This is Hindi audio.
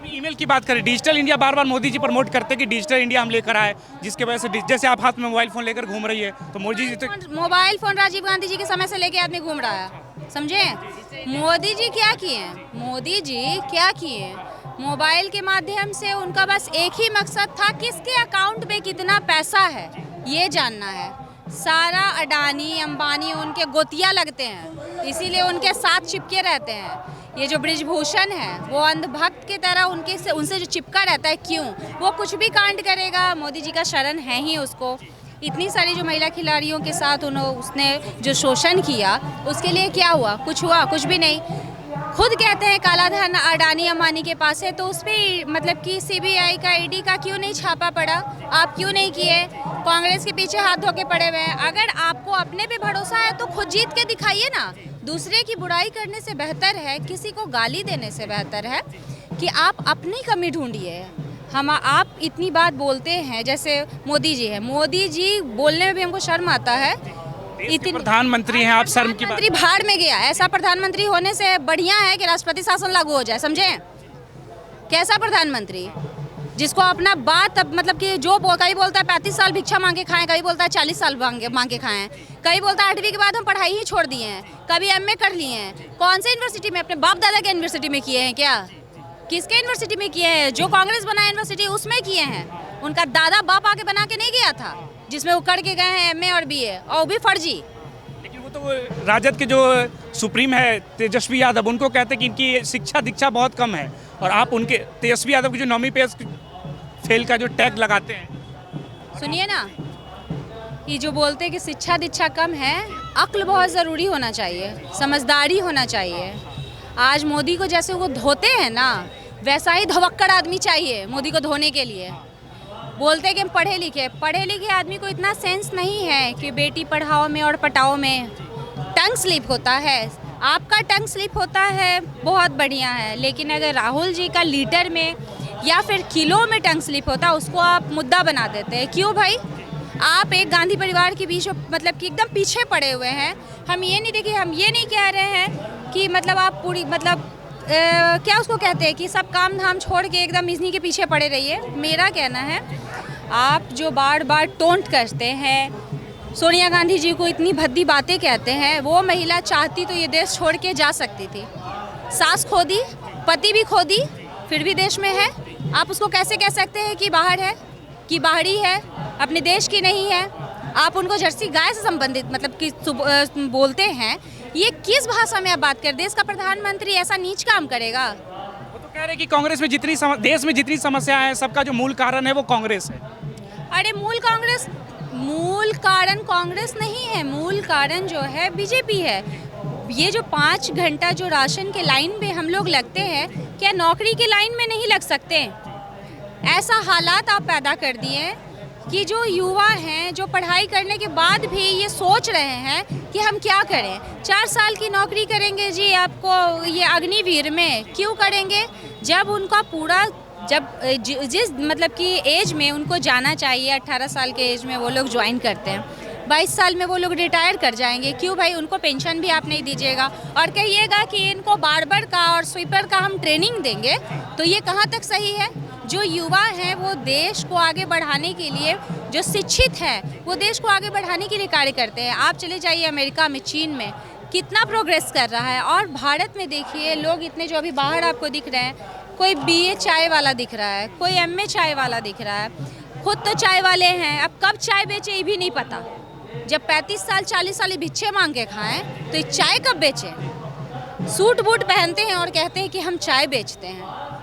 अभी ईमेल की बात करें, डिजिटल इंडिया बार बार मोदी जी प्रमोट करते हैं कि डिजिटल इंडिया हम लेकर आए, जिसके वजह से जैसे आप हाथ में मोबाइल फ़ोन लेकर घूम रही है, तो मोदी जी तो मोबाइल फोन राजीव गांधी जी के समय से लेके आदमी घूम रहा है, समझे? मोदी जी क्या किए हैं? मोदी जी क्या किए हैं? मोबाइल के माध्यम से उनका बस एक ही मकसद था, किसके अकाउंट में कितना पैसा है ये जानना है। सारा अडानी अंबानी उनके गोतिया लगते हैं, इसीलिए उनके साथ चिपके रहते हैं। ये जो ब्रिजभूषण है वो अंधभक्त की तरह उनसे जो चिपका रहता है, क्यों? वो कुछ भी कांड करेगा, मोदी जी का शरण है ही उसको। इतनी सारी जो महिला खिलाड़ियों के साथ उसने जो शोषण किया, उसके लिए क्या हुआ? कुछ हुआ? कुछ भी नहीं। खुद कहते हैं काला धन अडानी अंबानी के पास है, तो उस पर मतलब कि सीबीआई का ईडी का क्यों नहीं छापा पड़ा? आप क्यों नहीं किए? कांग्रेस के पीछे हाथ धो के पड़े हुए हैं। अगर आपको अपने पे भरोसा है तो खुद जीत के दिखाइए ना। दूसरे की बुराई करने से बेहतर है, किसी को गाली देने से बेहतर है कि आप अपनी कमी ढूंढिए। आप इतनी बात बोलते हैं, जैसे मोदी जी है, मोदी जी बोलने में भी हमको शर्म आता है। इतने प्रधानमंत्री हैं आप, शर्म की बात। प्रधानमंत्री भाड़ में गया। ऐसा प्रधानमंत्री होने से बढ़िया है कि राष्ट्रपति शासन लागू हो जाए, समझे? कैसा प्रधानमंत्री जिसको अपना बात अब मतलब कि जो कहीं बोलता है 35 साल भिक्षा मांग के खाएं, कभी बोलता है 40 साल मांग के खाएं, कभी बोलता है 8वीं के बाद हम पढ़ाई ही छोड़ दिए हैं, कभी एमए कर लिए हैं। कौन से यूनिवर्सिटी में? अपने बाप दादा के यूनिवर्सिटी में किए हैं क्या? किसके यूनिवर्सिटी में किए हैं? जो कांग्रेस बनाया यूनिवर्सिटी उसमें किए हैं। उनका दादा बाप आके बना के नहीं गया था, जिसमें वो करके गए हैं एमए और बीए, और वो भी फर्जी। लेकिन वो तो राजद के जो सुप्रीम है तेजस्वी यादव, उनको कहते हैं कि इनकी शिक्षा दीक्षा बहुत कम है, और आप उनके तेजस्वी यादव की जो 9वीं पे फेल का जो टैग लगाते हैं। सुनिए ना, ये जो बोलते हैं कि शिक्षा दीक्षा कम है, अक्ल बहुत ज़रूरी होना चाहिए, समझदारी होना चाहिए। आज मोदी को जैसे वो धोते हैं ना, वैसा ही धवक्कड़ आदमी चाहिए मोदी को धोने के लिए। बोलते हैं कि हम पढ़े लिखे आदमी को इतना सेंस नहीं है कि बेटी पढ़ाओ में और पटाओ में टंग स्लिप होता है। आपका टंग स्लिप होता है, बहुत बढ़िया है, लेकिन अगर राहुल जी का लीटर में या फिर किलो में टंग स्लिप होता, उसको आप मुद्दा बना देते हैं। क्यों भाई? आप एक गांधी परिवार के बीच मतलब कि एकदम पीछे पड़े हुए हैं। हम ये नहीं कह रहे हैं कि मतलब आप पूरी मतलब क्या उसको कहते हैं कि सब काम धाम छोड़ के एकदम इन्हीं के पीछे पड़े रहिए। मेरा कहना है, आप जो बार बार टोंट करते हैं, सोनिया गांधी जी को इतनी भद्दी बातें कहते हैं, वो महिला चाहती तो ये देश छोड़ के जा सकती थी। सास खो दी, पति भी खो दी, फिर भी देश में है। आप उसको कैसे कह सकते हैं कि बाहर है, कि बाहरी है, अपने देश की नहीं है? आप उनको जर्सी गाय से संबंधित मतलब कि बोलते हैं। ये किस भाषा में आप बात कर? देश का प्रधानमंत्री ऐसा नीच काम करेगा? वो तो कह रहे हैं कि कांग्रेस में देश में जितनी समस्याएं हैं, सबका जो मूल कारण है वो कांग्रेस है। अरे मूल कारण कांग्रेस नहीं है, मूल कारण जो है बीजेपी है। ये जो 5 घंटा जो राशन के लाइन में हम लोग लगते हैं, क्या नौकरी के लाइन में नहीं लग सकते? ऐसा हालात आप पैदा कर दिए कि जो युवा हैं, जो पढ़ाई करने के बाद भी ये सोच रहे हैं कि हम क्या करें। 4 साल की नौकरी करेंगे जी आपको ये अग्निवीर में, क्यों करेंगे? जब उनका पूरा जिस मतलब कि एज में उनको जाना चाहिए, 18 साल के एज में वो लोग ज्वाइन करते हैं, 22 साल में वो लोग रिटायर कर जाएंगे। क्यों भाई? उनको पेंशन भी आप नहीं दीजिएगा और कहिएगा कि इनको बार्बर का और स्वीपर का हम ट्रेनिंग देंगे, तो ये कहाँ तक सही है? जो युवा हैं वो देश को आगे बढ़ाने के लिए, जो शिक्षित हैं वो देश को आगे बढ़ाने के लिए कार्य करते हैं। आप चले जाइए अमेरिका में, चीन में कितना प्रोग्रेस कर रहा है, और भारत में देखिए लोग इतने जो अभी बाहर आपको दिख रहे हैं, कोई बीए चाय वाला दिख रहा है, कोई एमए चाय वाला दिख रहा है, खुद तो चाय वाले हैं। अब कब चाय बेचे ये भी नहीं पता। जब 35 साल 40 साल भिक्षे मांग के खाएं तो ये चाय कब बेचें? सूट बूट पहनते हैं और कहते हैं कि हम चाय बेचते हैं।